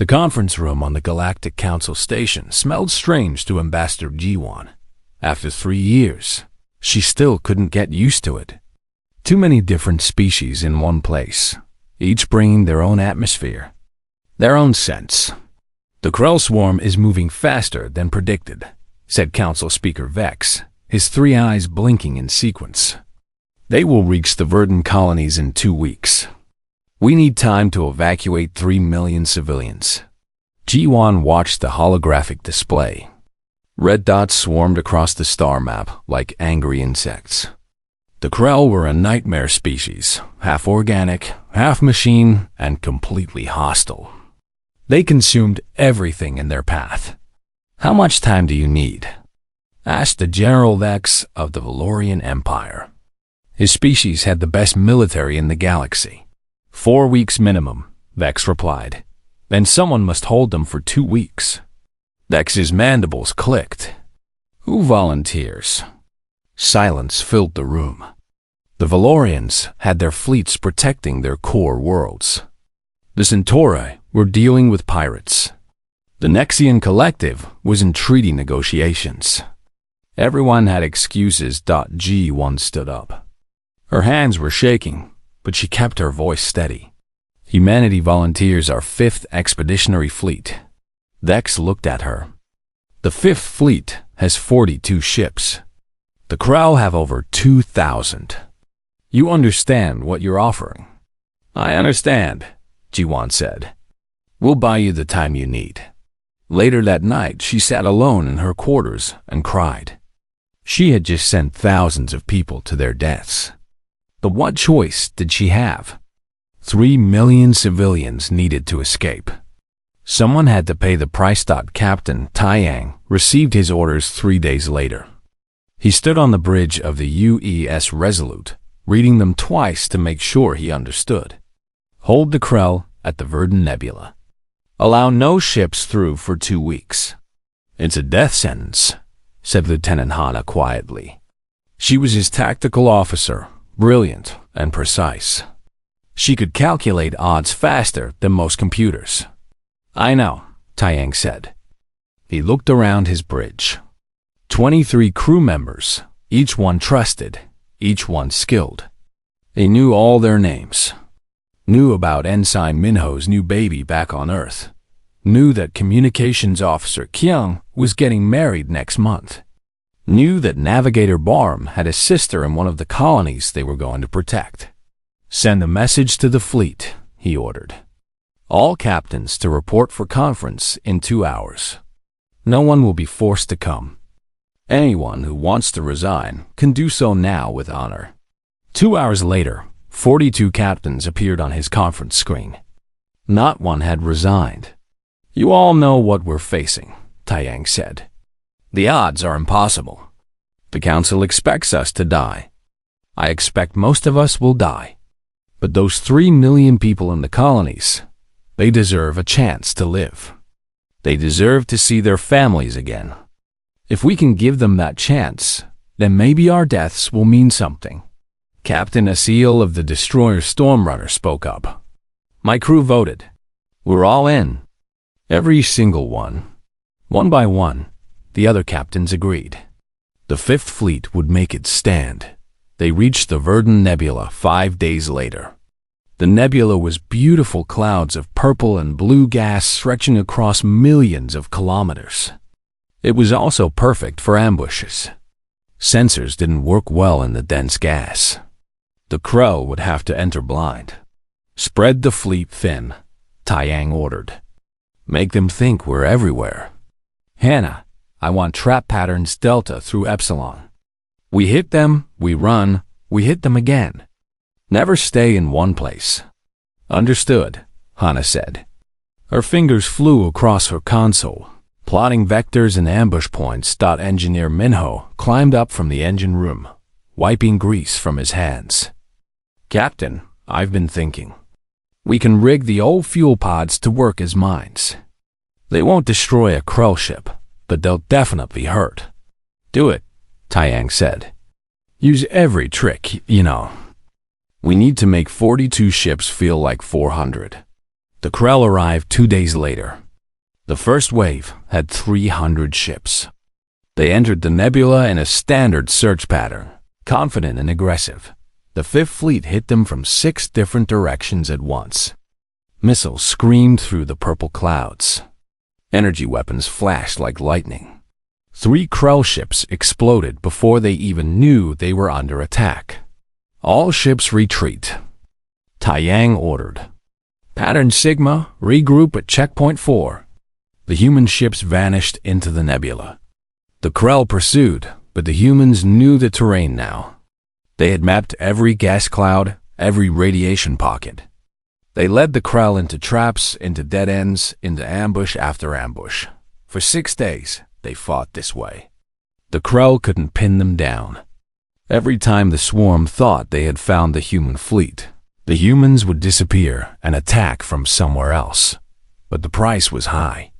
The conference room on the Galactic Council station smelled strange to Ambassador G1. After 3 years, she still couldn't get used to it. Too many different species in one place, each bringing their own atmosphere, their own sense. "The Krell swarm is moving faster than predicted," said Council Speaker Vex, his 3 eyes blinking in sequence. "They will reach the Verdant colonies in 2 weeks. We need time to evacuate 3 million civilians." G1 watched the holographic display. Red dots swarmed across the star map like angry insects. The Krell were a nightmare species, half organic, half machine, and completely hostile. They consumed everything in their path. "How much time do you need?" asked the General Vex of the Valorian Empire. His species had the best military in the galaxy. 4 weeks minimum, Vex replied. Then someone must hold them for 2 weeks. Vex's mandibles clicked. Who volunteers? Silence filled the room. The Valorians had their fleets protecting their core worlds. The Centauri were dealing with pirates. The Nexian Collective was in treaty negotiations. Everyone had excuses. G1 stood up. Her hands were shaking, but she kept her voice steady. Humanity volunteers our 5th Expeditionary Fleet. Vex looked at her. The 5th Fleet has 42 ships. The Krell have over 2,000. You understand what you're offering? I understand, G1 said. We'll buy you the time you need. Later that night, she sat alone in her quarters and cried. She had just sent thousands of people to their deaths. But what choice did she have? 3 million civilians needed to escape. Someone had to pay the price. Captain Taiyang received his orders 3 days later. He stood on the bridge of the UES Resolute, reading them twice to make sure he understood. Hold the Krell at the Verdant Nebula. Allow no ships through for 2 weeks. It's a death sentence, said Lieutenant Hana quietly. She was his tactical officer, brilliant and precise. She could calculate odds faster than most computers. I know, Taiyang said. He looked around his bridge. 23 crew members, each one trusted, each one skilled. They knew all their names. Knew about Ensign Minho's new baby back on Earth. Knew that Communications Officer Kyung was getting married next month. Knew that Navigator Barm had a sister in one of the colonies they were going to protect. Send a message to the fleet, he ordered. All captains to report for conference in 2 hours. No one will be forced to come. Anyone who wants to resign can do so now with honor. 2 hours later, 42 captains appeared on his conference screen. Not one had resigned. You all know what we're facing, Taiyang said. The odds are impossible. The Council expects us to die. I expect most of us will die. But those 3 million people in the colonies, they deserve a chance to live. They deserve to see their families again. If we can give them that chance, then maybe our deaths will mean something. Captain Asil of the destroyer Stormrunner spoke up. My crew voted. We're all in. Every single one. One by one, the other captains agreed. The 5th Fleet would make its stand. They reached the Verdant Nebula 5 days later. The nebula was beautiful clouds of purple and blue gas stretching across millions of kilometers. It was also perfect for ambushes. Sensors didn't work well in the dense gas. The Krell would have to enter blind. Spread the fleet thin, Taiyang ordered. Make them think we're everywhere. Hannah, I want trap patterns delta through epsilon. We hit them, we run, we hit them again. Never stay in one place. Understood, Hannah said. Her fingers flew across her console, plotting vectors and ambush points. Engineer Minho climbed up from the engine room, wiping grease from his hands. Captain, I've been thinking. We can rig the old fuel pods to work as mines. They won't destroy a Krell ship, but they'll definitely hurt. Do it, Taiyang said. Use every trick, you know. We need to make 42 ships feel like 400. The Krell arrived 2 days later. The first wave had 300 ships. They entered the nebula in a standard search pattern, confident and aggressive. The Fifth Fleet hit them from 6 different directions at once. Missiles screamed through the purple clouds. Energy weapons flashed like lightning. 3 Krell ships exploded before they even knew they were under attack. All ships retreat. Taiyang ordered. Pattern Sigma, regroup at checkpoint 4. The human ships vanished into the nebula. The Krell pursued, but the humans knew the terrain now. They had mapped every gas cloud, every radiation pocket. They led the Krell into traps, into dead ends, into ambush after ambush. For 6 days, they fought this way. The Krell couldn't pin them down. Every time the swarm thought they had found the human fleet, the humans would disappear and attack from somewhere else. But the price was high.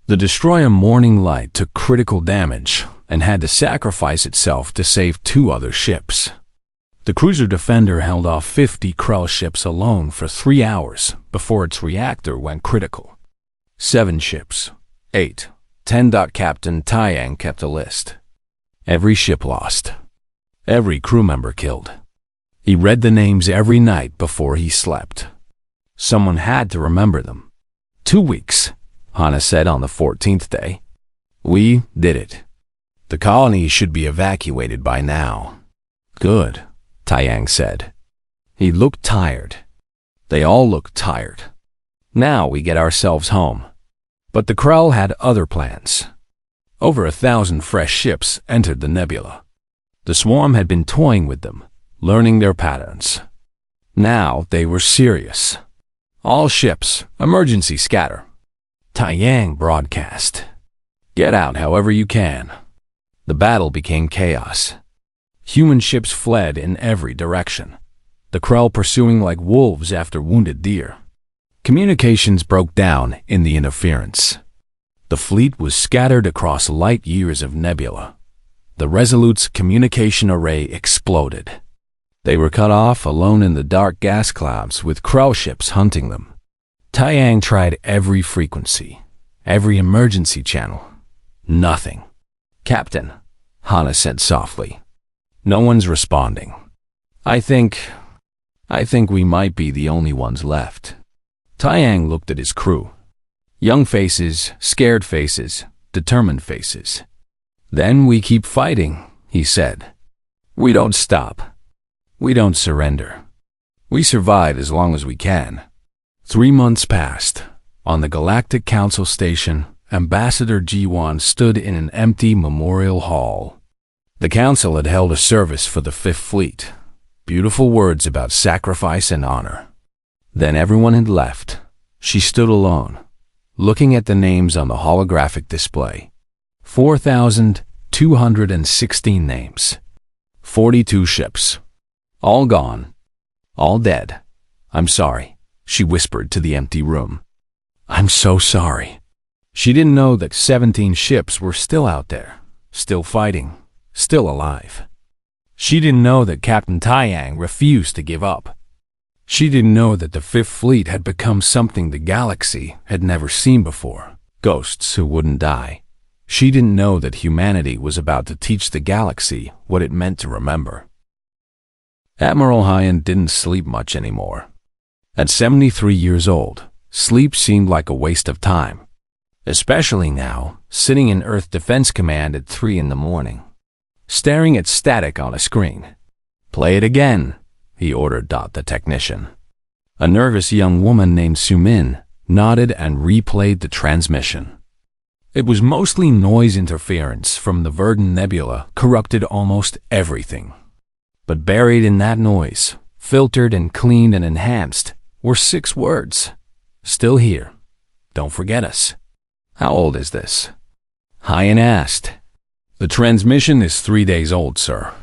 The destroyer Morning Light took critical damage and had to sacrifice itself to save 2 other ships. The cruiser Defender held off 50 Krell ships alone for 3 hours before its reactor went critical. 7 ships. 8. 10. Captain Taiyang kept a list. Every ship lost. Every crew member killed. He read the names every night before he slept. Someone had to remember them. 2 weeks, Hana said on the 14th day. We did it. The colony should be evacuated by now. Good, Taiyang said. He looked tired. They all looked tired. Now we get ourselves home. But the Krell had other plans. Over 1,000 fresh ships entered the nebula. The swarm had been toying with them, learning their patterns. Now they were serious. All ships, emergency scatter. Taiyang broadcast. Get out however you can. The battle became chaos. Human ships fled in every direction, the Krell pursuing like wolves after wounded deer. Communications broke down in the interference. The fleet was scattered across light years of nebula. The Resolute's communication array exploded. They were cut off alone in the dark gas clouds with Krell ships hunting them. Taiyang tried every frequency, every emergency channel. Nothing. Captain, Hana said softly. No one's responding. I think we might be the only ones left. Taiyang looked at his crew. Young faces, scared faces, determined faces. Then we keep fighting, he said. We don't stop. We don't surrender. We survive as long as we can. 3 months passed. On the Galactic Council station, Ambassador Jiwan stood in an empty memorial hall. The council had held a service for the Fifth Fleet. Beautiful words about sacrifice and honor. Then everyone had left. She stood alone, looking at the names on the holographic display. 4,216 names. 42 ships. All gone. All dead. I'm sorry, she whispered to the empty room. I'm so sorry. She didn't know that 17 ships were still out there, still fighting, still alive. She didn't know that Captain Taiyang refused to give up. She didn't know that the Fifth Fleet had become something the galaxy had never seen before, ghosts who wouldn't die. She didn't know that humanity was about to teach the galaxy what it meant to remember. Admiral Hyan didn't sleep much anymore. At 73 years old, sleep seemed like a waste of time, especially now, sitting in Earth Defense Command at 3 in the morning, staring at static on a screen. Play it again, he ordered. The technician. A nervous young woman named Sumin nodded and replayed the transmission. It was mostly noise interference from the Verdun Nebula corrupted almost everything. But buried in that noise, filtered and cleaned and enhanced, were 6 words. Still here. Don't forget us. How old is this? Hyan asked. The transmission is 3 days old, sir.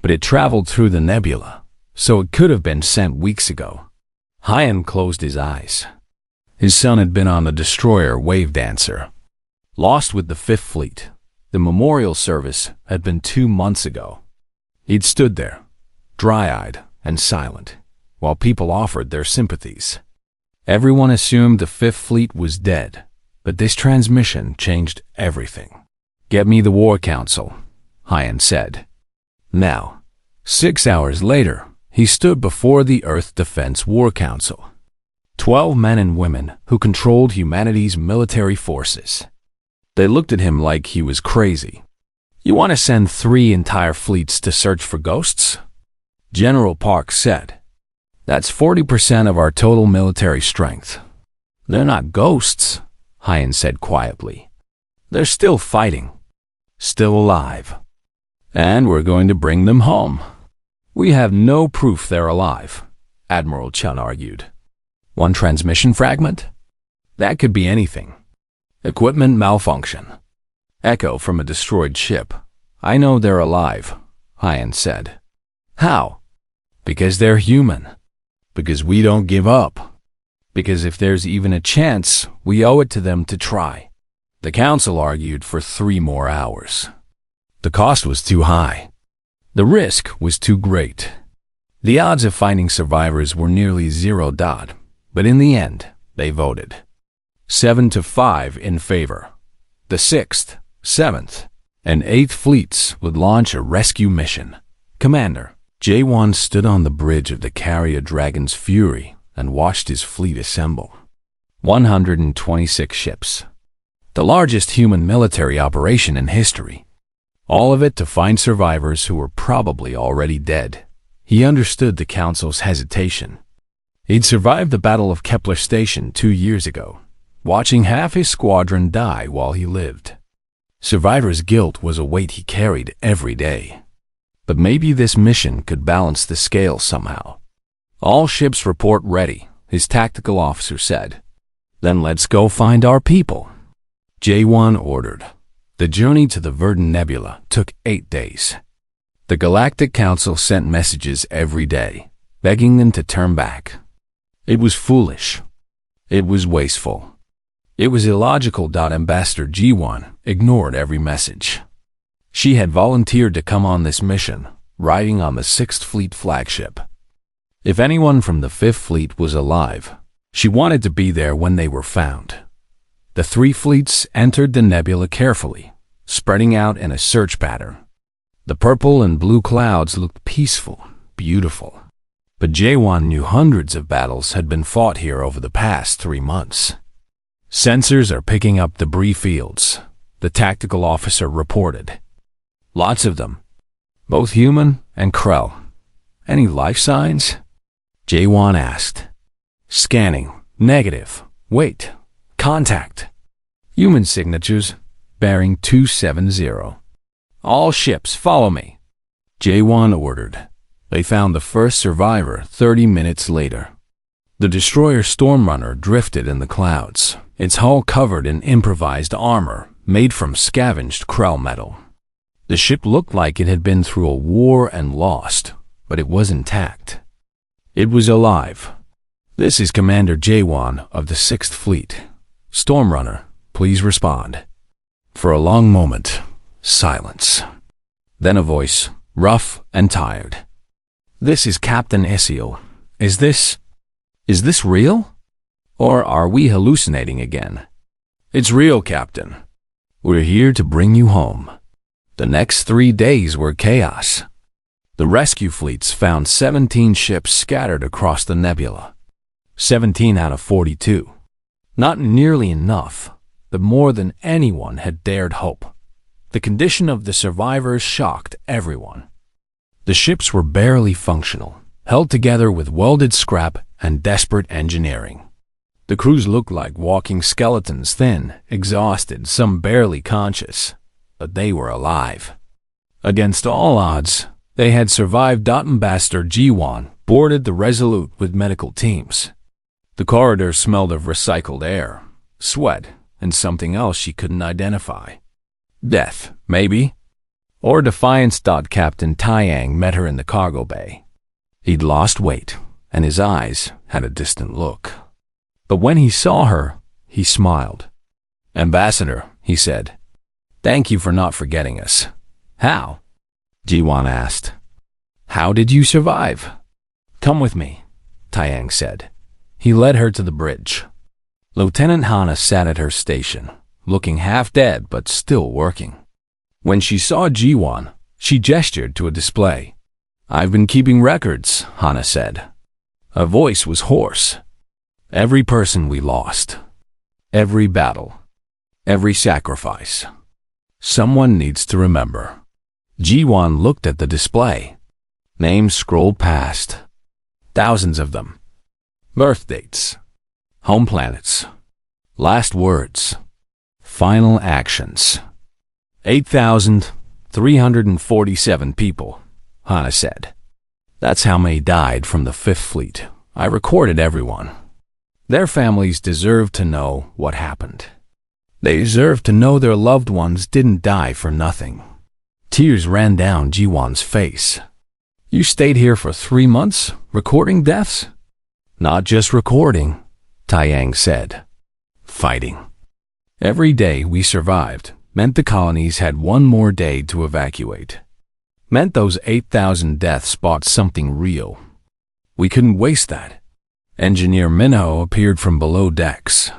But it traveled through the nebula, so it could have been sent weeks ago. Hyan closed his eyes. His son had been on the destroyer Wave Dancer. Lost with the Fifth Fleet. The memorial service had been 2 months ago. He'd stood there, dry-eyed and silent, while people offered their sympathies. Everyone assumed the Fifth Fleet was dead, but this transmission changed everything. "Get me the War Council," Hyan said. Now, 6 hours later, he stood before the Earth Defense War Council. 12 men and women who controlled humanity's military forces. They looked at him like he was crazy. "You want to send 3 entire fleets to search for ghosts?" General Park said. "That's 40% of our total military strength." "They're not ghosts," Hyan said quietly. "They're still fighting. Still alive. And we're going to bring them home." "We have no proof they're alive," Admiral Chun argued. "One transmission fragment? That could be anything. Equipment malfunction. Echo from a destroyed ship. I know they're alive," Hyan said. "How?" "Because they're human. Because we don't give up. Because if there's even a chance, we owe it to them to try." The council argued for 3 more hours. The cost was too high. The risk was too great. The odds of finding survivors were nearly 0, but in the end, they voted. 7-5 in favor. The 6th, 7th, and 8th fleets would launch a rescue mission. Commander J1 stood on the bridge of the Carrier Dragon's Fury and watched his fleet assemble. 126 ships. The largest human military operation in history. All of it to find survivors who were probably already dead. He understood the Council's hesitation. He'd survived the Battle of Kepler Station 2 years ago, watching half his squadron die while he lived. Survivor's guilt was a weight he carried every day. But maybe this mission could balance the scale somehow. "All ships report ready," his tactical officer said. "Then let's go find our people," J1 ordered. The journey to the Verdun Nebula took 8 days. The Galactic Council sent messages every day, begging them to turn back. It was foolish. It was wasteful. It was illogical. Ambassador G1 ignored every message. She had volunteered to come on this mission, riding on the 6th Fleet flagship. If anyone from the 5th Fleet was alive, she wanted to be there when they were found. The 3 fleets entered the nebula carefully, spreading out in a search pattern. The purple and blue clouds looked peaceful, beautiful. But J1 knew hundreds of battles had been fought here over the past 3 months. "Sensors are picking up debris fields," the tactical officer reported. "Lots of them, both human and Krell." "Any life signs?" J1 asked. "Scanning. Negative. Wait. Contact. Human signatures. Bearing 270. All ships, follow me," J1 ordered. They found the first survivor 30 minutes later. The destroyer Stormrunner drifted in the clouds, its hull covered in improvised armor made from scavenged Krell metal. The ship looked like it had been through a war and lost, but it was intact. It was alive. "This is Commander J1 of the 6th Fleet. Stormrunner, please respond." For a long moment, silence. Then a voice, rough and tired. "This is Captain Isiel. Is this real? Or are we hallucinating again?" "It's real, Captain. We're here to bring you home." The next 3 days were chaos. The rescue fleets found 17 ships scattered across the nebula. 17 out of 42. Not nearly enough, but more than anyone had dared hope. The condition of the survivors shocked everyone. The ships were barely functional, held together with welded scrap and desperate engineering. The crews looked like walking skeletons, thin, exhausted, some barely conscious, but they were alive. Against all odds, they had survived. Ambassador G1 boarded the Resolute with medical teams. The corridor smelled of recycled air, sweat, and something else she couldn't identify. Death, maybe? Or defiance. Captain Taiyang met her in the cargo bay. He'd lost weight, and his eyes had a distant look. But when he saw her, he smiled. "Ambassador," he said, "thank you for not forgetting us." "How?" G1 asked. "How did you survive?" "Come with me," Taiyang said. He led her to the bridge. Lieutenant Hana sat at her station, looking half dead but still working. When she saw Jiwon, she gestured to a display. "I've been keeping records," Hana said. Her voice was hoarse. "Every person we lost. Every battle. Every sacrifice. Someone needs to remember." Jiwon looked at the display. Names scrolled past. Thousands of them. Birth dates. Home planets. Last words. Final actions. 8,347 people, Hana said. "That's how many died from the Fifth Fleet. I recorded everyone. Their families deserve to know what happened. They deserve to know their loved ones didn't die for nothing." Tears ran down Jiwon's face. "You stayed here for 3 months, recording deaths?" "Not just recording," Taeyang said. "Fighting. Every day we survived meant the colonies had one more day to evacuate. Meant those 8,000 deaths bought something real. We couldn't waste that." Engineer Minho appeared from below decks.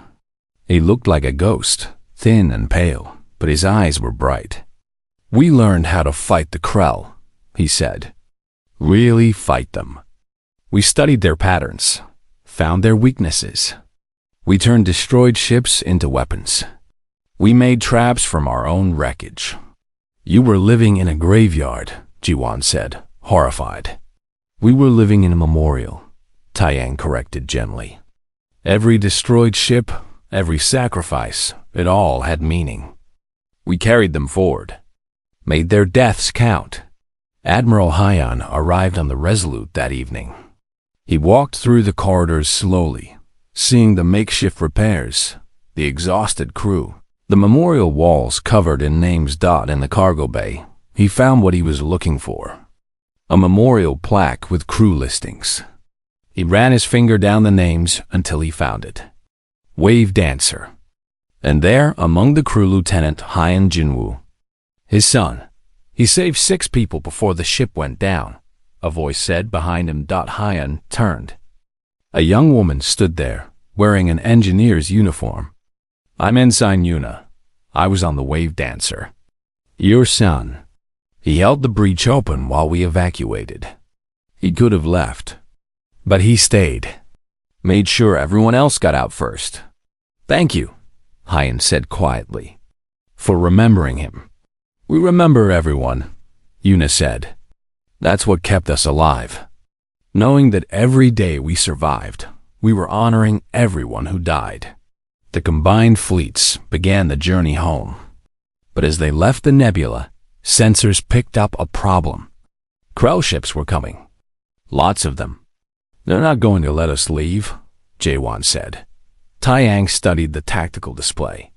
He looked like a ghost, thin and pale, but his eyes were bright. "We learned how to fight the Krell," he said. "Really fight them. We studied their patterns, found their weaknesses. We turned destroyed ships into weapons. We made traps from our own wreckage." "You were living in a graveyard," Jiwon said, horrified. "We were living in a memorial," Taeyang corrected gently. "Every destroyed ship, every sacrifice, it all had meaning. We carried them forward, made their deaths count." Admiral Hyan arrived on the Resolute that evening. He walked through the corridors slowly, seeing the makeshift repairs, the exhausted crew, the memorial walls covered in names in the cargo bay. He found what he was looking for: a memorial plaque with crew listings. He ran his finger down the names until he found it. Wave Dancer. And there, among the crew, Lieutenant Hyan Jinwoo, his son. "He saved 6 people before the ship went down," a voice said behind him. Hyan turned. A young woman stood there, wearing an engineer's uniform. "I'm Ensign Yuna. I was on the Wave Dancer." "Your son." "He held the breach open while we evacuated. He could have left, but he stayed. Made sure everyone else got out first." "Thank you," Hyan said quietly, "for remembering him." "We remember everyone," Yuna said. "That's what kept us alive. Knowing that every day we survived, we were honoring everyone who died." The combined fleets began the journey home. But as they left the nebula, sensors picked up a problem. Krell ships were coming. Lots of them. "They're not going to let us leave," Jaewon said. Taeyang studied the tactical display.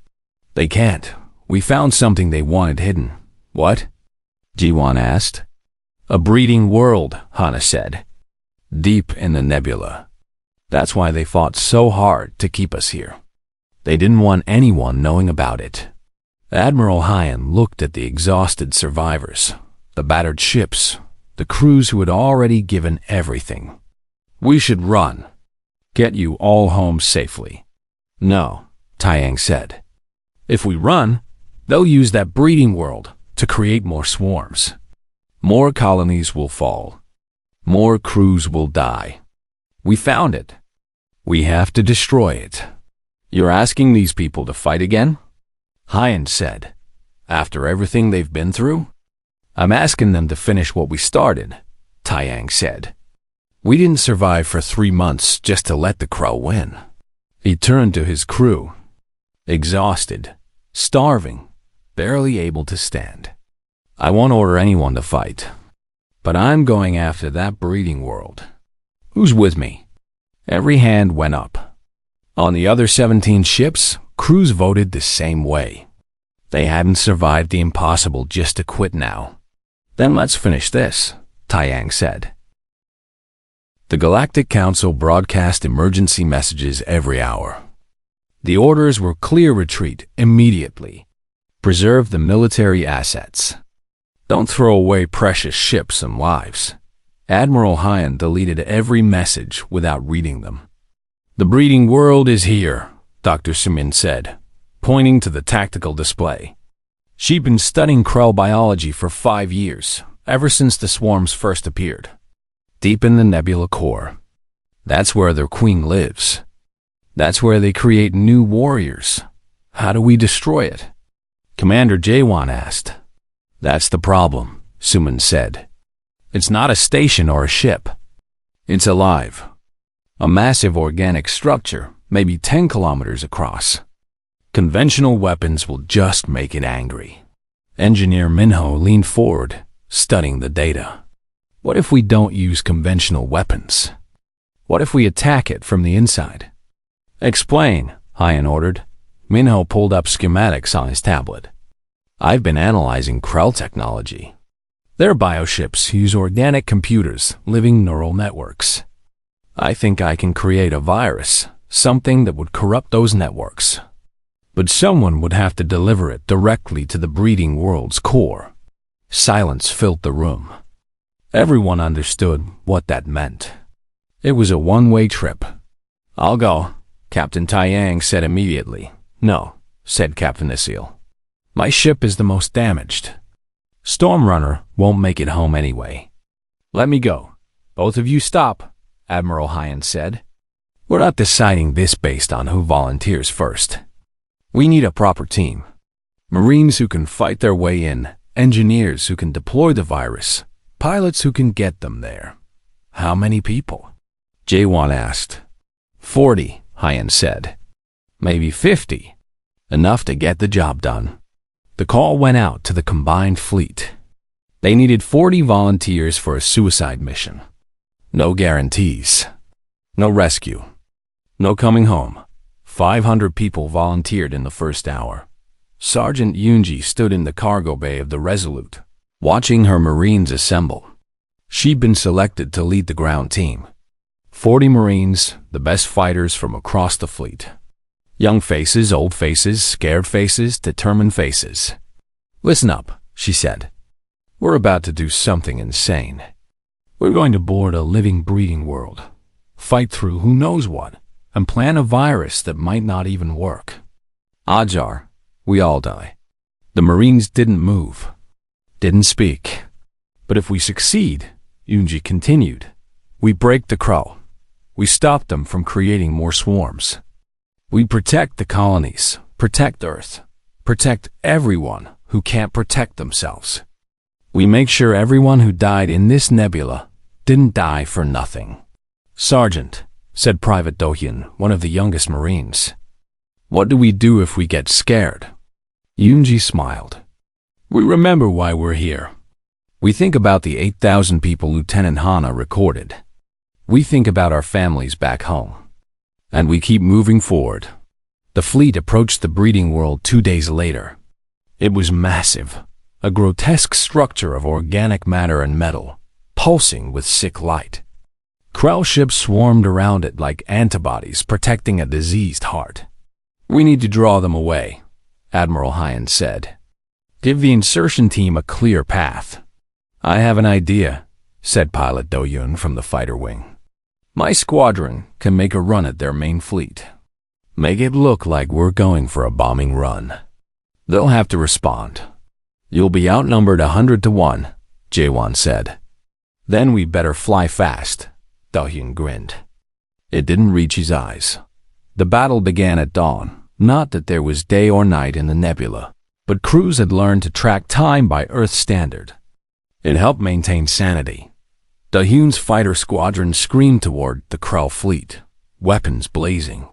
"They can't. We found something they wanted hidden." "What?" Jiwon asked. "A breeding world," Hana said. "Deep in the nebula. That's why they fought so hard to keep us here. They didn't want anyone knowing about it." Admiral Hyan looked at the exhausted survivors, the battered ships, the crews who had already given everything. "We should run. Get you all home safely." "No," Taeyang said. "If we run, they'll use that breeding world to create more swarms. More colonies will fall. More crews will die. We found it. We have to destroy it." "You're asking these people to fight again?" Hyan said. "After everything they've been through?" "I'm asking them to finish what we started," Taeyang said. "We didn't survive for 3 months just to let the Krell win." He turned to his crew. Exhausted, starving, barely able to stand. "I won't order anyone to fight, but I'm going after that breeding world. Who's with me?" Every hand went up. On the other 17 ships, crews voted the same way. They hadn't survived the impossible just to quit now. "Then let's finish this," Taeyang said. The Galactic Council broadcast emergency messages every hour. The orders were clear retreat immediately. Preserve the military assets. Don't throw away precious ships and lives. Admiral Hyan deleted every message without reading them. The breeding world is here, Dr. Sumin said, pointing to the tactical display. She'd been studying Krell biology for 5 years, ever since the swarms first appeared. Deep in the nebula core. That's where their queen lives. That's where they create new warriors. How do we destroy it? Commander Jaewon asked. That's the problem, Suman said. It's not a station or a ship. It's alive. A massive organic structure, maybe 10 kilometers across. Conventional weapons will just make it angry. Engineer Minho leaned forward, studying the data. What if we don't use conventional weapons? What if we attack it from the inside? Explain, Hyan ordered. Minho pulled up schematics on his tablet. I've been analyzing Krell technology. Their bioships use organic computers, living neural networks. I think I can create a virus, something that would corrupt those networks. But someone would have to deliver it directly to the breeding world's core. Silence filled the room. Everyone understood what that meant. It was a one-way trip. I'll go, Captain Taiyang said immediately. No, said Captain Isil. My ship is the most damaged. Stormrunner won't make it home anyway. Let me go. Both of you stop, Admiral Hyan said. We're not deciding this based on who volunteers first. We need a proper team. Marines who can fight their way in, engineers who can deploy the virus, pilots who can get them there. How many people? Jaewon asked. 40, Hyan said. Maybe 50. Enough to get the job done. The call went out to the combined fleet. They needed 40 volunteers for a suicide mission. No guarantees. No rescue. No coming home. 500 people volunteered in the first hour. Sergeant Yoonji stood in the cargo bay of the Resolute, watching her Marines assemble. She'd been selected to lead the ground team. 40 Marines, the best fighters from across the fleet. Young faces, old faces, scared faces, determined faces. Listen up, she said. We're about to do something insane. We're going to board a living breeding world, fight through who knows what, and plan a virus that might not even work. Odds are, we all die. The Marines didn't move, didn't speak. But if we succeed, Yoonji continued, we break the Krell. We stop them from creating more swarms. We protect the colonies, protect Earth, protect everyone who can't protect themselves. We make sure everyone who died in this nebula didn't die for nothing. Sergeant, said Private Do-hyun, one of the youngest Marines. What do we do if we get scared? Yoonji smiled. We remember why we're here. We think about the 8,000 people Lieutenant Hana recorded. We think about our families back home. And we keep moving forward. The fleet approached the breeding world 2 days later. It was massive, a grotesque structure of organic matter and metal, pulsing with sick light. Krell ships swarmed around it like antibodies protecting a diseased heart. We need to draw them away, Admiral Hyan said. Give the insertion team a clear path. I have an idea, said Pilot Do-hyun from the fighter wing. My squadron can make a run at their main fleet. Make it look like we're going for a bombing run. They'll have to respond. You'll be outnumbered 100 to 1, Jaewon said. Then we better fly fast, Do-hyun grinned. It didn't reach his eyes. The battle began at dawn. Not that there was day or night in the nebula, but crews had learned to track time by Earth standard. It helped maintain sanity. Do-hyun's fighter squadron screamed toward the Krell fleet, weapons blazing.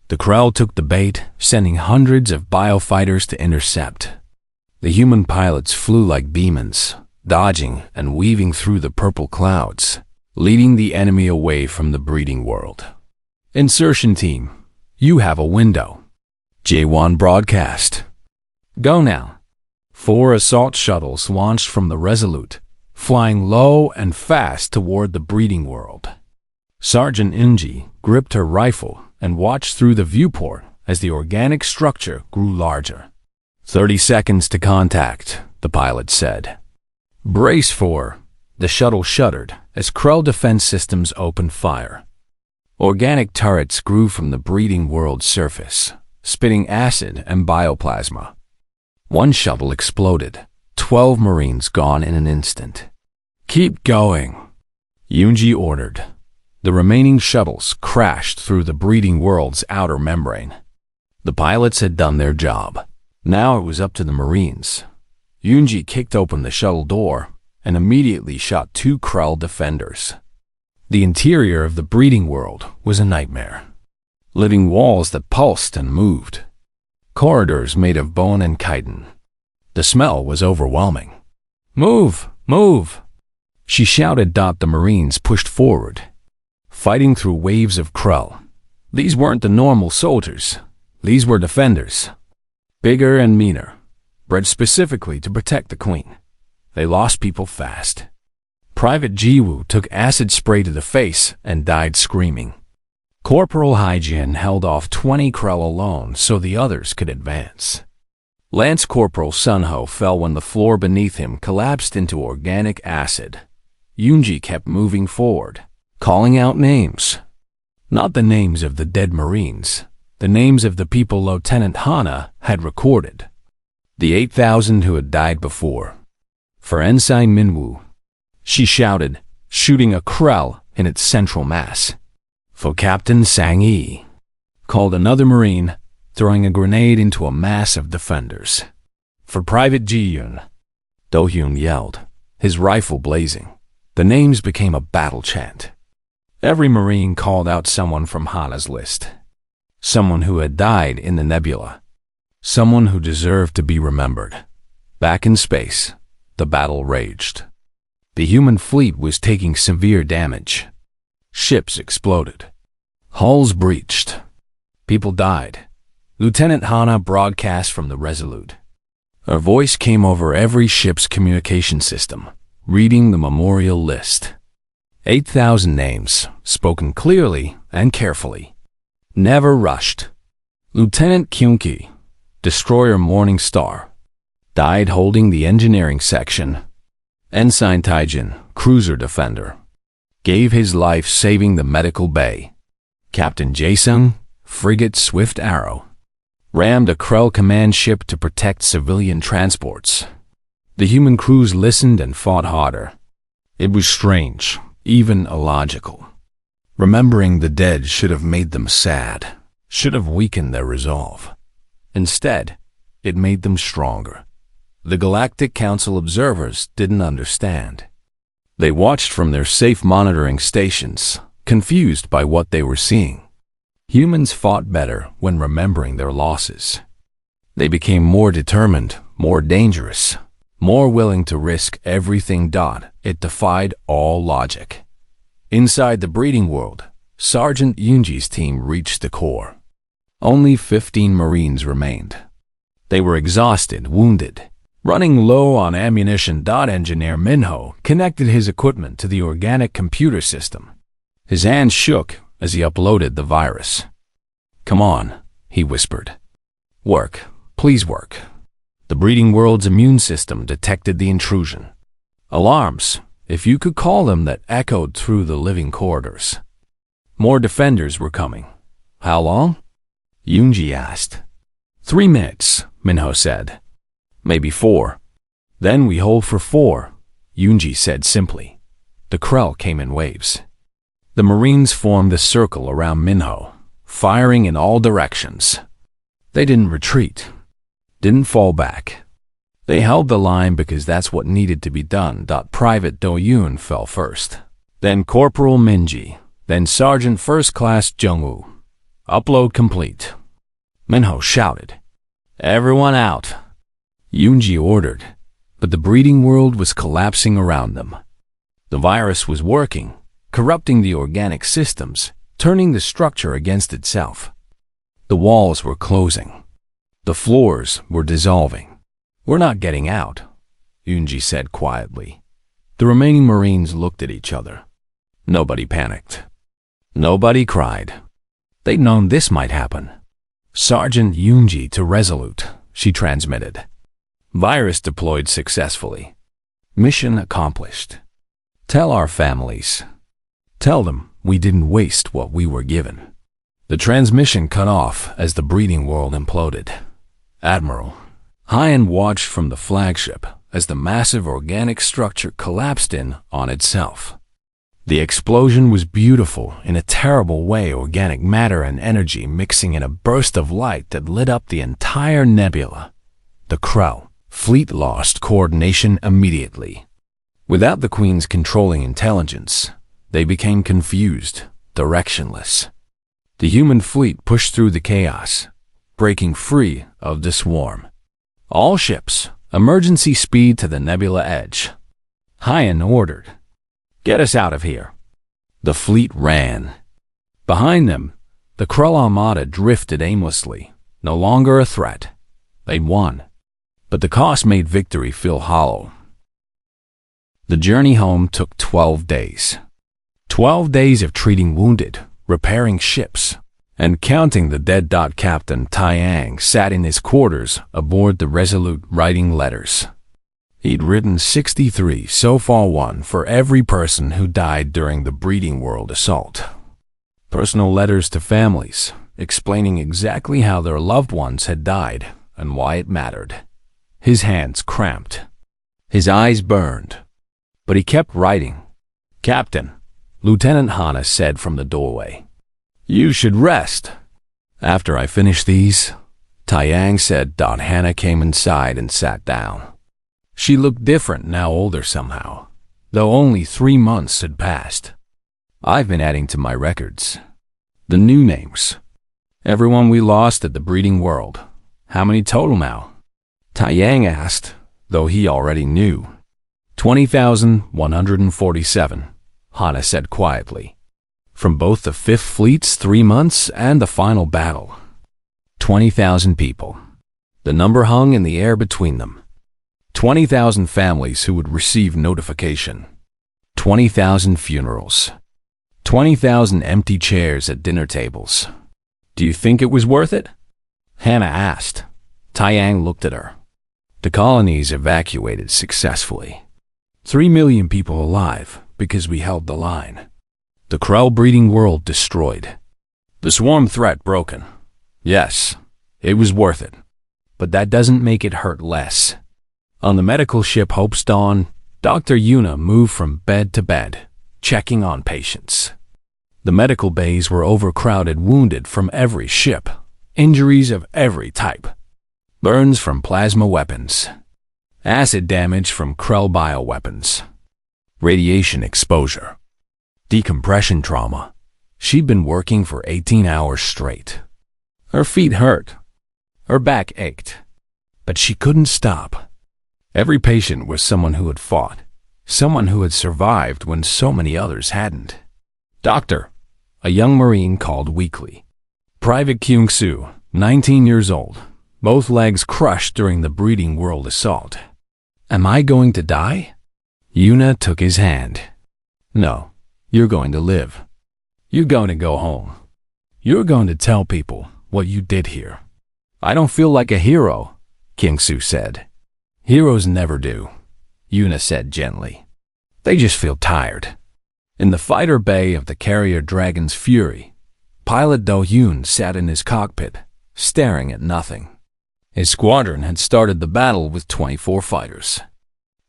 The Krell took the bait, sending hundreds of biofighters to intercept. The human pilots flew like demons, dodging and weaving through the purple clouds, leading the enemy away from the breeding world. Insertion team, you have a window. Jaewon broadcast. Go now. 4 assault shuttles launched from the Resolute, flying low and fast toward the breeding world. Sergeant Inji gripped her rifle and watched through the viewport as the organic structure grew larger. 30 seconds to contact, the pilot said. Brace for. The shuttle shuddered as Krell defense systems opened fire. Organic turrets grew from the breeding world's surface, spitting acid and bioplasma. One shuttle exploded, 12 Marines gone in an instant. "Keep going," Yunji ordered. The remaining shuttles crashed through the breeding world's outer membrane. The pilots had done their job. Now it was up to the Marines. Yunji kicked open the shuttle door and immediately shot 2 Krell defenders. The interior of the breeding world was a nightmare. Living walls that pulsed and moved. Corridors made of bone and chitin. The smell was overwhelming. "Move! Move!" she shouted. The Marines pushed forward, fighting through waves of Krell. These weren't the normal soldiers. These were defenders. Bigger and meaner, bred specifically to protect the Queen. They lost people fast. Private Jiwoo took acid spray to the face and died screaming. Corporal Hygiene held off 20 Krell alone so the others could advance. Lance Corporal Sunho fell when the floor beneath him collapsed into organic acid. Yunji kept moving forward, calling out names. Not the names of the dead Marines, the names of the people Lieutenant Hana had recorded. The 8,000 who had died before. For Ensign Minwoo, she shouted, shooting a Krell in its central mass. For Captain Sang-yi, called another Marine, throwing a grenade into a mass of defenders. For Private Ji-yoon, Do-hyun yelled, his rifle blazing. The names became a battle chant. Every Marine called out someone from Hana's list. Someone who had died in the nebula. Someone who deserved to be remembered. Back in space, the battle raged. The human fleet was taking severe damage. Ships exploded. Hulls breached. People died. Lieutenant Hana broadcast from the Resolute. Her voice came over every ship's communication system, reading the memorial list. 8,000 names, spoken clearly and carefully. Never rushed. Lieutenant Kyunki, Destroyer Morning Star, died holding the engineering section. Ensign Taijin, Cruiser Defender, gave his life saving the medical bay. Captain Jaesung, Frigate Swift Arrow, rammed a Krell command ship to protect civilian transports. The human crews listened and fought harder. It was strange, even illogical. Remembering the dead should have made them sad, should have weakened their resolve. Instead, it made them stronger. The Galactic Council observers didn't understand. They watched from their safe monitoring stations, confused by what they were seeing. Humans fought better when remembering their losses. They became more determined, more dangerous, more willing to risk everything. It defied all logic. Inside the breeding world, Sergeant Yunji's team reached the core. Only 15 Marines remained. They were exhausted, wounded, running low on ammunition. Engineer Minho connected his equipment to the organic computer system. His hands shook as he uploaded the virus. "Come on," he whispered. "Work, please work." The breeding world's immune system detected the intrusion. Alarms, if you could call them, that echoed through the living corridors. More defenders were coming. "How long?" Yunji asked. 3 minutes, Minho said. "Maybe 4. Then we hold for 4, Yunji said simply. The Krell came in waves. The Marines formed a circle around Minho, firing in all directions. They didn't retreat, didn't fall back. They held the line because that's what needed to be done. Private Do-yoon fell first, then Corporal Minji, then Sergeant First Class Jungwoo. Upload complete. Minho shouted, "Everyone out." Yunji ordered, but the breeding world was collapsing around them. The virus was working, corrupting the organic systems, turning the structure against itself. The walls were closing. The floors were dissolving. "We're not getting out," Yunji said quietly. The remaining Marines looked at each other. Nobody panicked. Nobody cried. They'd known this might happen. "Sergeant Yunji to Resolute," she transmitted. "Virus deployed successfully. Mission accomplished. Tell our families. Tell them we didn't waste what we were given. The transmission cut off as the breeding world imploded. Admiral Hyan watched from the flagship as the massive organic structure collapsed in on itself. The explosion was beautiful in a terrible way, organic matter and energy mixing in a burst of light that lit up the entire nebula. The Krell fleet lost coordination immediately. Without the Queen's controlling intelligence, they became confused, directionless. The human fleet pushed through the chaos, breaking free of the swarm. All ships, emergency speed to the nebula edge. Hyan ordered, "Get us out of here." The fleet ran. Behind them, the Krell Armada drifted aimlessly, no longer a threat. They'd won, but the cost made victory feel hollow. The journey home took 12 days. 12 days of treating wounded, repairing ships, and counting the dead. Captain Taiyang sat in his quarters aboard the Resolute writing letters. He'd written 63 so far, one for every person who died during the breeding world assault. Personal letters to families, explaining exactly how their loved ones had died and why it mattered. His hands cramped. His eyes burned. But he kept writing. "Captain," Lieutenant Hana said from the doorway, "you should rest." "After I finish these," Taiyang said. Hana came inside and sat down. She looked different now, older somehow, though only 3 months had passed. "I've been adding to my records. The new names. Everyone we lost at the breeding world. How many total now?" Taiyang asked, though he already knew. 20,147, Hana said quietly. From both the 5th Fleet's 3 months and the final battle. 20,000 people. The number hung in the air between them. 20,000 families who would receive notification. 20,000 funerals. 20,000 empty chairs at dinner tables. "Do you think it was worth it?" Hana asked. Taiyang looked at her. "The colonies evacuated successfully. 3 million people alive because we held the line. The Krell breeding world destroyed. The swarm threat broken. Yes, it was worth it. But that doesn't make it hurt less." On the medical ship Hope's Dawn, Dr. Yuna moved from bed to bed, checking on patients. The medical bays were overcrowded, wounded from every ship, injuries of every type. Burns from plasma weapons. Acid damage from Krell bioweapons. Radiation exposure. Decompression trauma. She'd been working for 18 hours straight. Her feet hurt. Her back ached. But she couldn't stop. Every patient was someone who had fought, someone who had survived when so many others hadn't. "Doctor," a young Marine called weakly. Private Kyung-soo, 19 years old, both legs crushed during the breeding world assault. "Am I going to die?" Yuna took his hand. "No, you're going to live. You're going to go home. You're going to tell people what you did here." "I don't feel like a hero," Kyung-soo said. "Heroes never do," Yuna said gently. "They just feel tired." In the fighter bay of the carrier Dragon's Fury, pilot Do-hyun sat in his cockpit, staring at nothing. His squadron had started the battle with 24 fighters.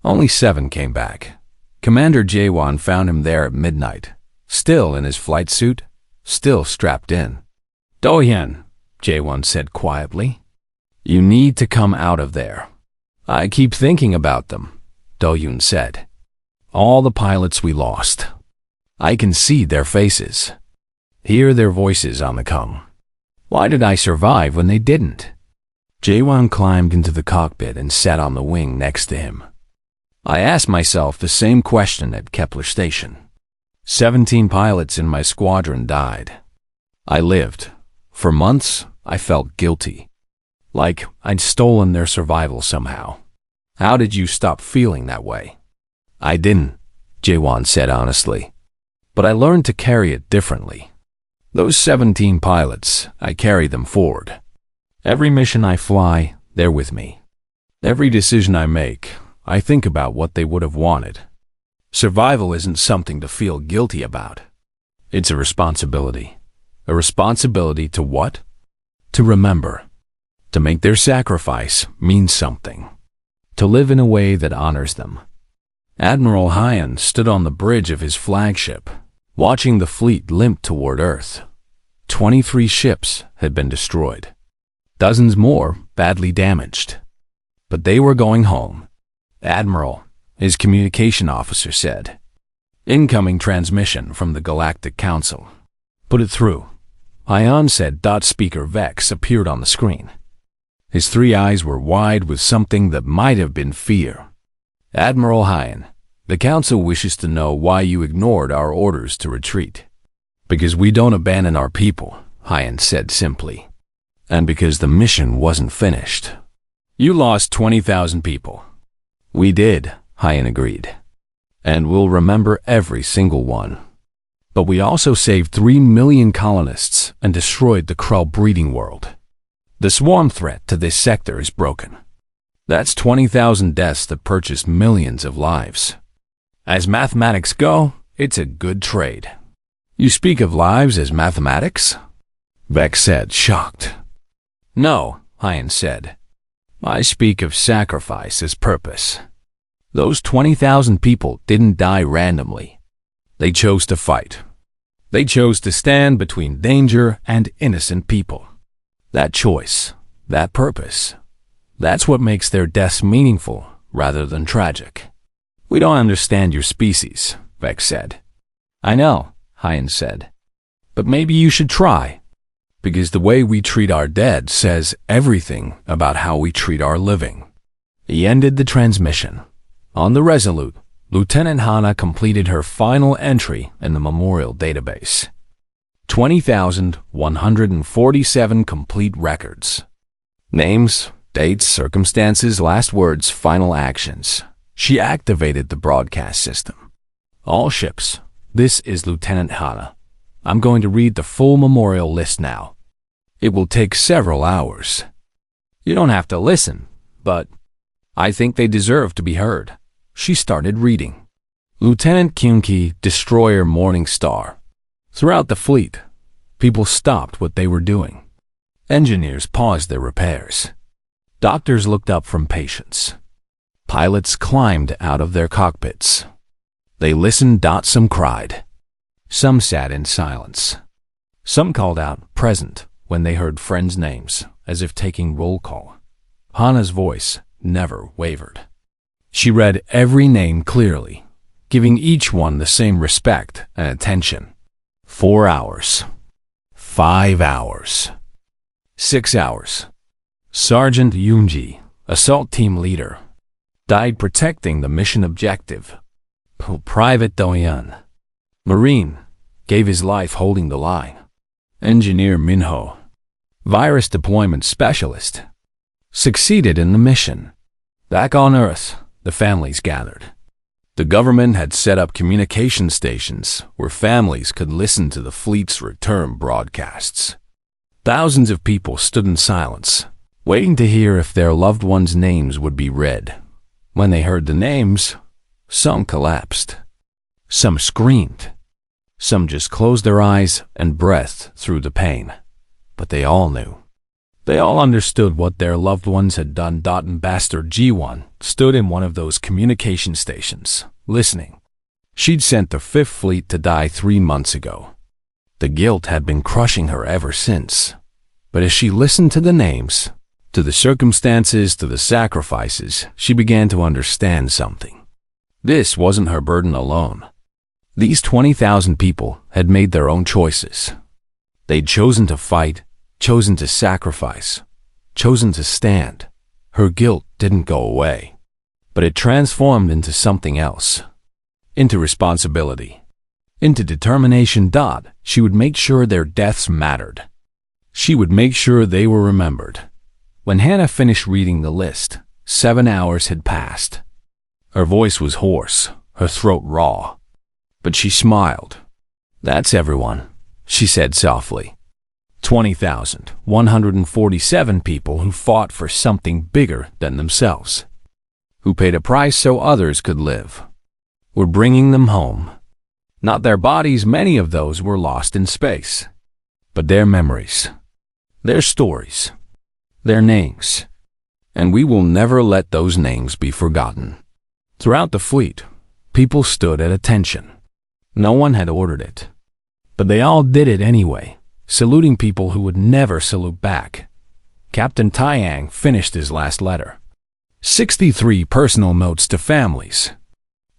Only 7 came back. Commander Jaewon found him there at midnight, still in his flight suit, still strapped in. "Do-hyun," Jaewon said quietly, "you need to come out of there." "I keep thinking about them," Do-hyun said. "All the pilots we lost. I can see their faces, hear their voices on the com. Why did I survive when they didn't?" Jaewon climbed into the cockpit and sat on the wing next to him. "I asked myself the same question at Kepler Station. 17 pilots in my squadron died. I lived. For months, I felt guilty. Like I'd stolen their survival somehow. How did you stop feeling that way?" "I didn't," Jaewon said honestly. "But I learned to carry it differently. Those 17 pilots, I carry them forward. Every mission I fly, they're with me. Every decision I make, I think about what they would have wanted. Survival isn't something to feel guilty about. It's a responsibility. A responsibility to what? To remember. To make their sacrifice mean something. To live in a way that honors them. Admiral Hyan stood on the bridge of his flagship, watching the fleet limp toward Earth. 23 ships had been destroyed. Dozens more badly damaged. But they were going home. Admiral, his communication officer said. Incoming transmission from the Galactic Council. Put it through. Hyan said. Speaker Vex appeared on the screen. His 3 eyes were wide with something that might have been fear. Admiral Hyan, the Council wishes to know why you ignored our orders to retreat. Because we don't abandon our people, Hyan said simply. And because the mission wasn't finished. You lost 20,000 people. We did, Hyan agreed. And we'll remember every single one. But we also saved 3 million colonists and destroyed the Krull breeding world. The swarm threat to this sector is broken. That's 20,000 deaths that purchased millions of lives. As mathematics go, it's a good trade. You speak of lives as mathematics? Vex said, shocked. No, Hyan said. I speak of sacrifice as purpose. Those 20,000 people didn't die randomly. They chose to fight. They chose to stand between danger and innocent people. That choice, that purpose, that's what makes their deaths meaningful rather than tragic. We don't understand your species, Vex said. I know, Hyan said. But maybe you should try. Because the way we treat our dead says everything about how we treat our living. He ended the transmission. On the Resolute, Lieutenant Hana completed her final entry in the memorial database. 20,147 complete records. Names, dates, circumstances, last words, final actions. She activated the broadcast system. All ships, this is Lieutenant Hana. I'm going to read the full memorial list now. It will take several hours. You don't have to listen, but I think they deserve to be heard. She started reading. Lieutenant Kyunki, Destroyer Morning Star. Throughout the fleet, people stopped what they were doing. Engineers paused their repairs. Doctors looked up from patients. Pilots climbed out of their cockpits. They listened. Some cried. Some sat in silence. Some called out present when they heard friends' names, as if taking roll call. Hana's voice never wavered. She read every name clearly, giving each one the same respect and attention. 4 hours. 5 hours. 6 hours. Sergeant Yoonji, assault team leader, died protecting the mission objective. Private Doyan, Marine, gave his life holding the line. Engineer Minho, virus deployment specialist, succeeded in the mission. Back on Earth, the families gathered. The government had set up communication stations where families could listen to the fleet's return broadcasts. Thousands of people stood in silence, waiting to hear if their loved ones' names would be read. When they heard the names, some collapsed. Some screamed. Some just closed their eyes and breathed through the pain. But they all knew. They all understood what their loved ones had done. Ambassador G1 stood in one of those communication stations, listening. She'd sent the Fifth Fleet to die 3 months ago. The guilt had been crushing her ever since. But as she listened to the names, to the circumstances, to the sacrifices, she began to understand something. This wasn't her burden alone. These 20,000 people had made their own choices. They'd chosen to fight, chosen to sacrifice, chosen to stand. Her guilt didn't go away, but it transformed into something else, into responsibility, into determination. She would make sure their deaths mattered. She would make sure they were remembered. When Hannah finished reading the list, 7 hours had passed. Her voice was hoarse, her throat raw, but she smiled. That's everyone, she said softly. 20,147 people who fought for something bigger than themselves, who paid a price so others could live. We're bringing them home. Not their bodies, many of those were lost in space, but their memories, their stories, their names. And we will never let those names be forgotten. Throughout the fleet, people stood at attention. No one had ordered it, but they all did it anyway, saluting people who would never salute back. Captain Taiyang finished his last letter. 63 personal notes to families,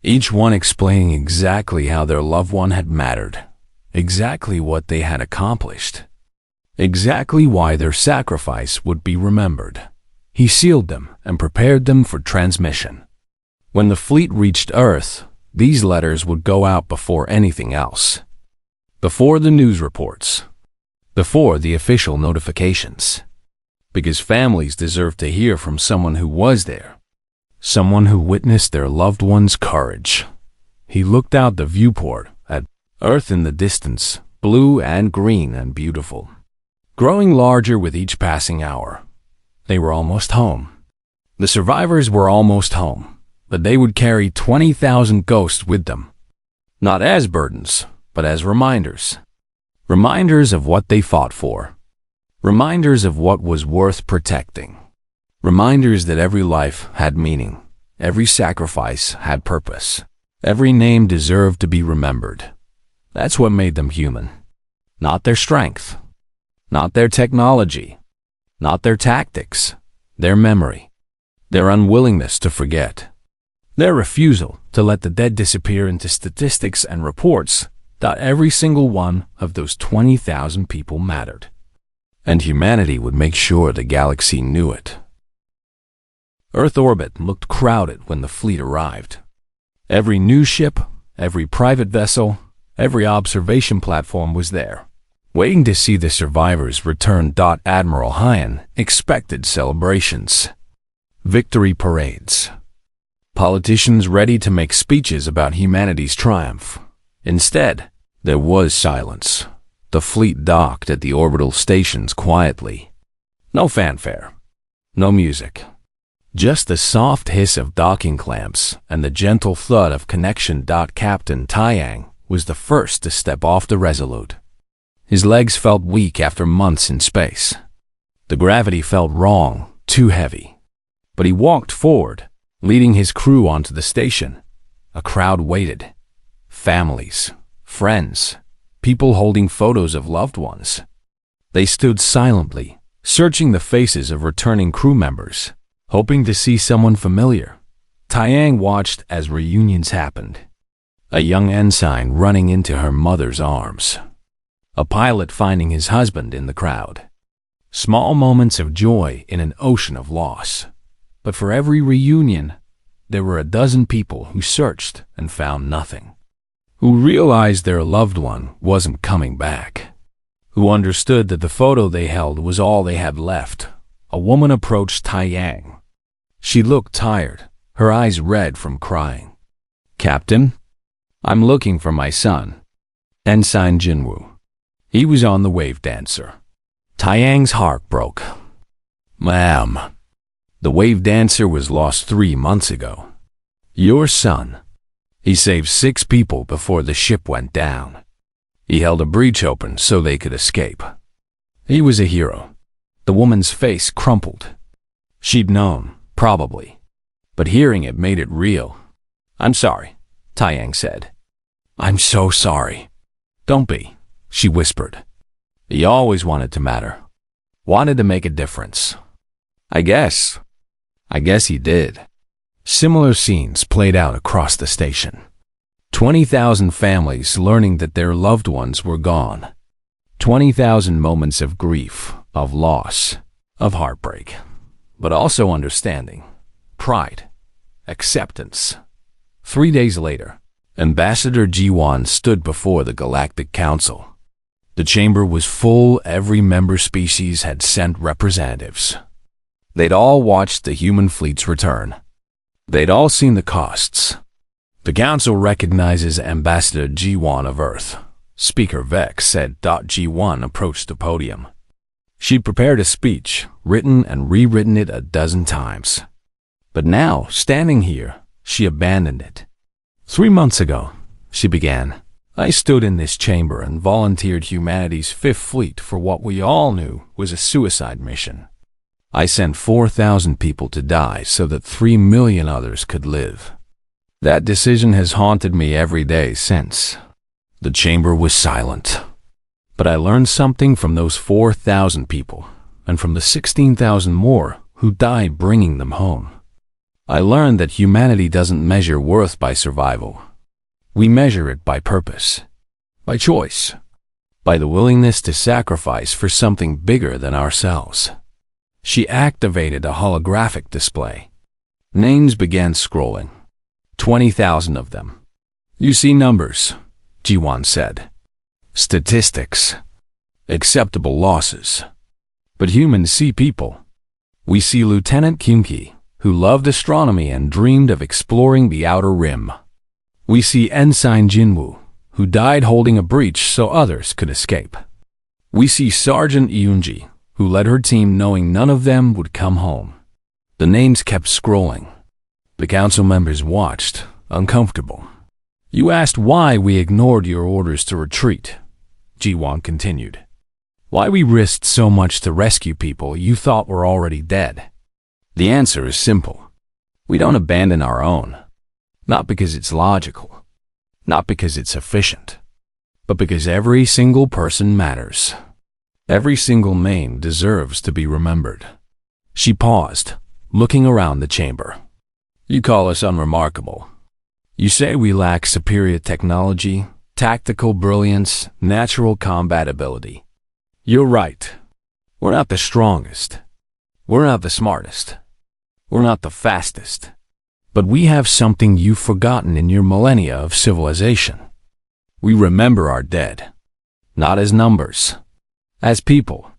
each one explaining exactly how their loved one had mattered, exactly what they had accomplished, exactly why their sacrifice would be remembered. He sealed them and prepared them for transmission. When the fleet reached Earth, these letters would go out before anything else. Before the news reports. Before the official notifications. Because families deserve to hear from someone who was there. Someone who witnessed their loved one's courage. He looked out the viewport at Earth in the distance, blue and green and beautiful, growing larger with each passing hour. They were almost home. The survivors were almost home, but they would carry 20,000 ghosts with them. Not as burdens, but as reminders. Reminders of what they fought for. Reminders of what was worth protecting. Reminders that every life had meaning. Every sacrifice had purpose. Every name deserved to be remembered. That's what made them human. Not their strength. Not their technology. Not their tactics. Their memory. Their unwillingness to forget. Their refusal to let the dead disappear into statistics and reports that every single one of those 20,000 people mattered. And humanity would make sure the galaxy knew it. Earth orbit looked crowded when the fleet arrived. Every news ship, every private vessel, every observation platform was there, waiting to see the survivors return. Admiral Hyan expected celebrations, victory parades, politicians ready to make speeches about humanity's triumph. Instead, there was silence. The fleet docked at the orbital stations quietly. No fanfare. No music. Just the soft hiss of docking clamps and the gentle thud of connection. Captain Taiyang was the first to step off the Resolute. His legs felt weak after months in space. The gravity felt wrong, too heavy. But he walked forward, leading his crew onto the station. A crowd waited. Families, friends, people holding photos of loved ones. They stood silently, searching the faces of returning crew members, hoping to see someone familiar. Taiyang watched as reunions happened. A young ensign running into her mother's arms. A pilot finding his husband in the crowd. Small moments of joy in an ocean of loss. But for every reunion, there were a dozen people who searched and found nothing. Who realized their loved one wasn't coming back. Who understood that the photo they held was all they had left. A woman approached Taiyang. She looked tired, her eyes red from crying. "Captain, I'm looking for my son, Ensign Jinwoo. He was on the wave dancer." Taiyang's heart broke. "Ma'am, the wave dancer was lost 3 months ago. Your son. He saved 6 people before the ship went down. He held a breach open so they could escape. He was a hero." The woman's face crumpled. She'd known, probably, but hearing it made it real. "I'm sorry," Taiyang said. "I'm so sorry." "Don't be," she whispered. "He always wanted to matter. Wanted to make a difference. I guess he did." Similar scenes played out across the station. 20,000 families learning that their loved ones were gone. 20,000 moments of grief, of loss, of heartbreak, but also understanding, pride, acceptance. 3 days later, Ambassador Jiwan stood before the Galactic Council. The chamber was full. Every member species had sent representatives. They'd all watched the human fleet's return. They'd all seen the costs. The council recognizes Ambassador Jiwan of Earth. Speaker Vex said. Jiwan approached the podium. She'd prepared a speech, written and rewritten it a dozen times. But now, standing here, she abandoned it. 3 months ago, she began, I stood in this chamber and volunteered humanity's Fifth Fleet for what we all knew was a suicide mission. I sent 4,000 people to die so that 3 million others could live. That decision has haunted me every day since. The chamber was silent. But I learned something from those 4,000 people, and from the 16,000 more who died bringing them home. I learned that humanity doesn't measure worth by survival. We measure it by purpose, by choice, by the willingness to sacrifice for something bigger than ourselves. She activated a holographic display. Names began scrolling. 20,000 of them. You see numbers, Jiwan said. Statistics. Acceptable losses. But humans see people. We see Lieutenant Kimki, who loved astronomy and dreamed of exploring the outer rim. We see Ensign Jinwoo, who died holding a breach so others could escape. We see Sergeant Yoonji, who led her team knowing none of them would come home. The names kept scrolling. The council members watched, uncomfortable. You asked why we ignored your orders to retreat, Jiwon continued. Why we risked so much to rescue people you thought were already dead. The answer is simple. We don't abandon our own. Not because it's logical. Not because it's efficient. But because every single person matters. Every single name deserves to be remembered. She paused, looking around the chamber. You call us unremarkable. You say we lack superior technology, tactical brilliance, natural combat ability. You're right. We're not the strongest. We're not the smartest. We're not the fastest. But we have something you've forgotten in your millennia of civilization. We remember our dead. Not as numbers. As people.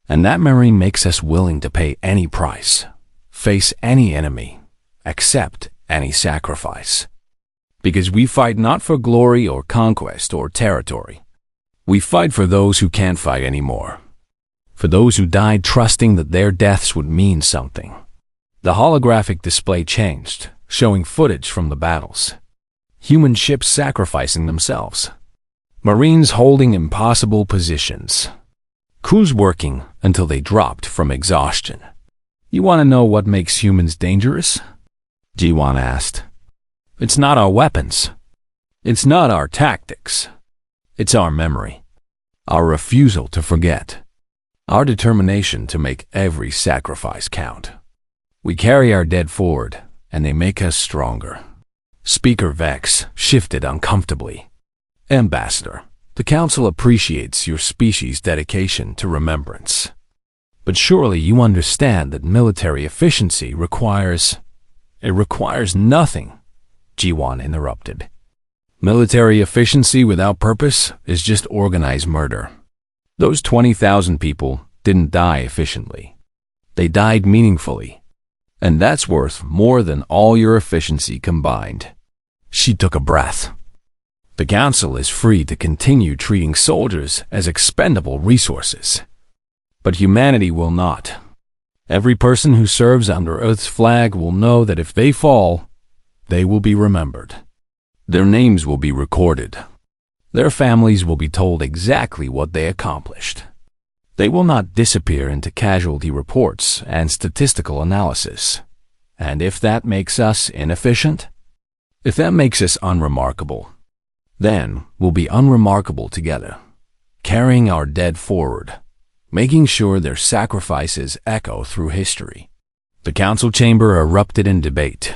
And that memory makes us willing to pay any price. Face any enemy. Accept any sacrifice. Because we fight not for glory or conquest or territory. We fight for those who can't fight anymore. For those who died trusting that their deaths would mean something. The holographic display changed, showing footage from the battles. Human ships sacrificing themselves. Marines holding impossible positions. Crews working until they dropped from exhaustion. You want to know what makes humans dangerous? Jiwan asked. It's not our weapons. It's not our tactics. It's our memory. Our refusal to forget. Our determination to make every sacrifice count. We carry our dead forward, and they make us stronger. Speaker Vex shifted uncomfortably. Ambassador, the Council appreciates your species' dedication to remembrance. But surely you understand that military efficiency requires... It requires nothing, Jiwan interrupted. Military efficiency without purpose is just organized murder. Those 20,000 people didn't die efficiently. They died meaningfully. And that's worth more than all your efficiency combined. She took a breath. The Council is free to continue treating soldiers as expendable resources. But humanity will not. Every person who serves under Earth's flag will know that if they fall, they will be remembered. Their names will be recorded. Their families will be told exactly what they accomplished. They will not disappear into casualty reports and statistical analysis. And if that makes us inefficient, if that makes us unremarkable, then we'll be unremarkable together, carrying our dead forward, making sure their sacrifices echo through history. The council chamber erupted in debate.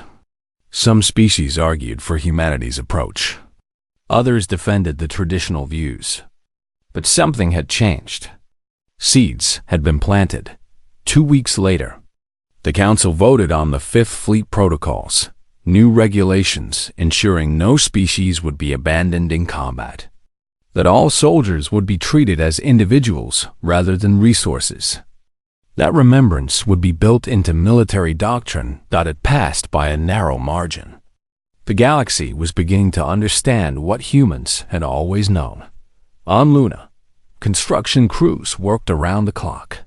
Some species argued for humanity's approach. Others defended the traditional views. But something had changed. Seeds had been planted. 2 weeks later, the council voted on the Fifth Fleet protocols, new regulations ensuring no species would be abandoned in combat, that all soldiers would be treated as individuals rather than resources. That remembrance would be built into military doctrine that had passed by a narrow margin. The galaxy was beginning to understand what humans had always known. On Luna, construction crews worked around the clock.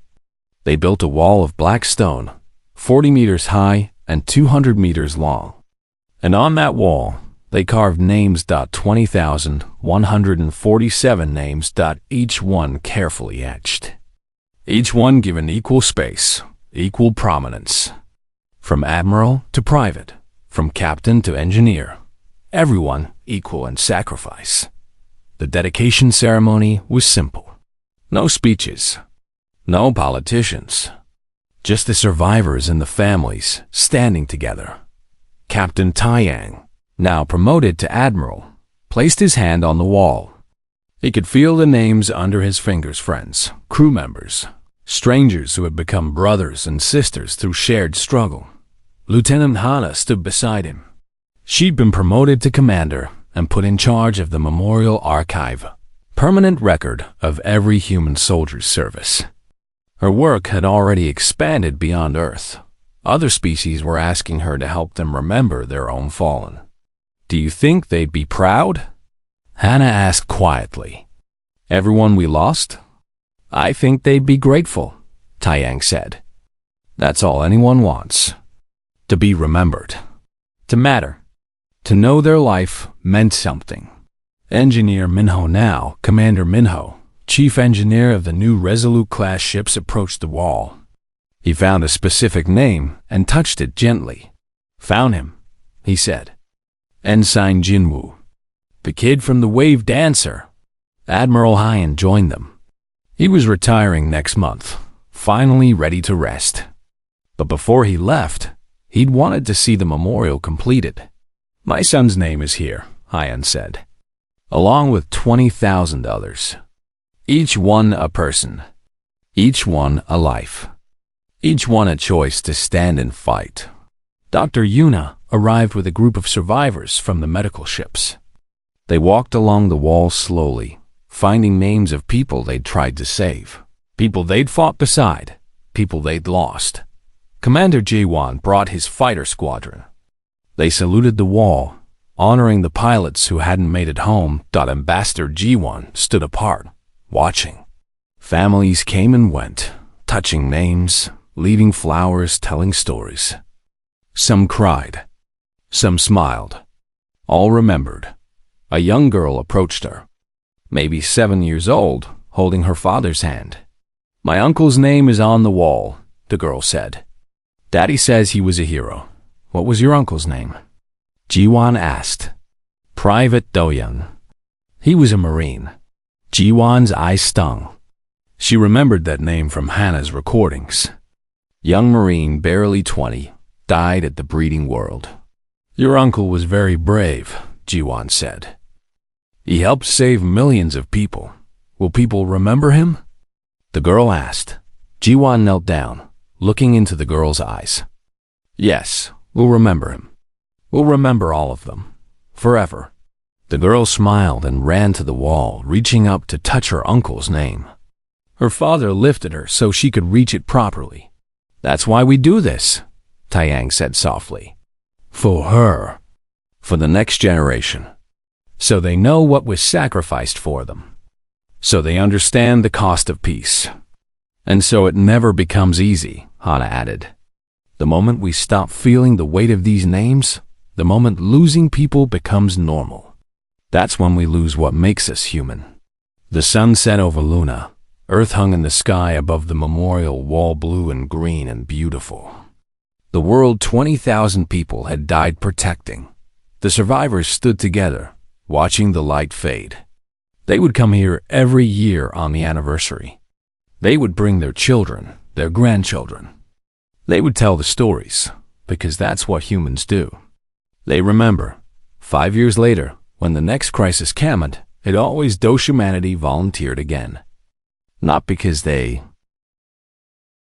They built a wall of black stone, 40 meters high and 200 meters long. And on that wall, They carved names. 20,147 names. Each one carefully etched. Each one given equal space, equal prominence. From admiral to private, from captain to engineer, everyone equal in sacrifice. The dedication ceremony was simple. No speeches, no politicians, just the survivors and the families standing together. Captain Taiyang, now promoted to admiral, placed his hand on the wall. He could feel the names under his fingers: friends, crew members, strangers who had become brothers and sisters through shared struggle. Lieutenant Hana stood beside him. She'd been promoted to commander and put in charge of the memorial archive, permanent record of every human soldier's service. Her work had already expanded beyond Earth. Other species were asking her to help them remember their own fallen. Do you think they'd be proud? Hannah asked quietly. Everyone we lost? I think they'd be grateful, Taiyang said. That's all anyone wants. To be remembered. To matter. To know their life meant something. Engineer Minho, now Commander Minho, chief engineer of the new Resolute-class ships, approached the wall. He found a specific name and touched it gently. Found him, he said. Ensign Jinwoo. The kid from the Wave Dancer. Admiral Hyan joined them. He was retiring next month, finally ready to rest. But before he left, he'd wanted to see the memorial completed. My son's name is here, Hyan said, along with 20,000 others. Each one a person. Each one a life. Each one a choice to stand and fight. Dr. Yuna arrived with a group of survivors from the medical ships. They walked along the wall slowly, finding names of people they'd tried to save, people they'd fought beside, people they'd lost. Commander Ji-won brought his fighter squadron. They saluted the wall, honoring the pilots who hadn't made it home. Ambassador Ji-won stood apart, watching. Families came and went, touching names, leaving flowers, telling stories. Some cried. Some smiled. All remembered. A young girl approached her, maybe 7 years old, holding her father's hand. My uncle's name is on the wall, the girl said. Daddy says he was a hero. What was your uncle's name? Ji-won asked. Private Do-young. He was a Marine. Ji-won's eyes stung. She remembered that name from Hannah's recordings. Young Marine, barely 20, died at the breeding world. Your uncle was very brave, Ji-won said. He helped save millions of people. Will people remember him? The girl asked. Ji-won knelt down, looking into the girl's eyes. Yes, we'll remember him. We'll remember all of them. Forever. The girl smiled and ran to the wall, reaching up to touch her uncle's name. Her father lifted her so she could reach it properly. That's why we do this, Taiyang said softly. For her. For the next generation. So they know what was sacrificed for them. So they understand the cost of peace. And so it never becomes easy, Hana added. The moment we stop feeling the weight of these names, the moment losing people becomes normal. That's when we lose what makes us human. The sun set over Luna. Earth hung in the sky above the memorial wall, blue and green and beautiful. The world 20,000 people had died protecting. The survivors stood together, watching the light fade. They would come here every year on the anniversary. They would bring their children, their grandchildren. They would tell the stories, because that's what humans do. They remember. 5 years later, when the next crisis came, it always those humanity volunteered again. Not because they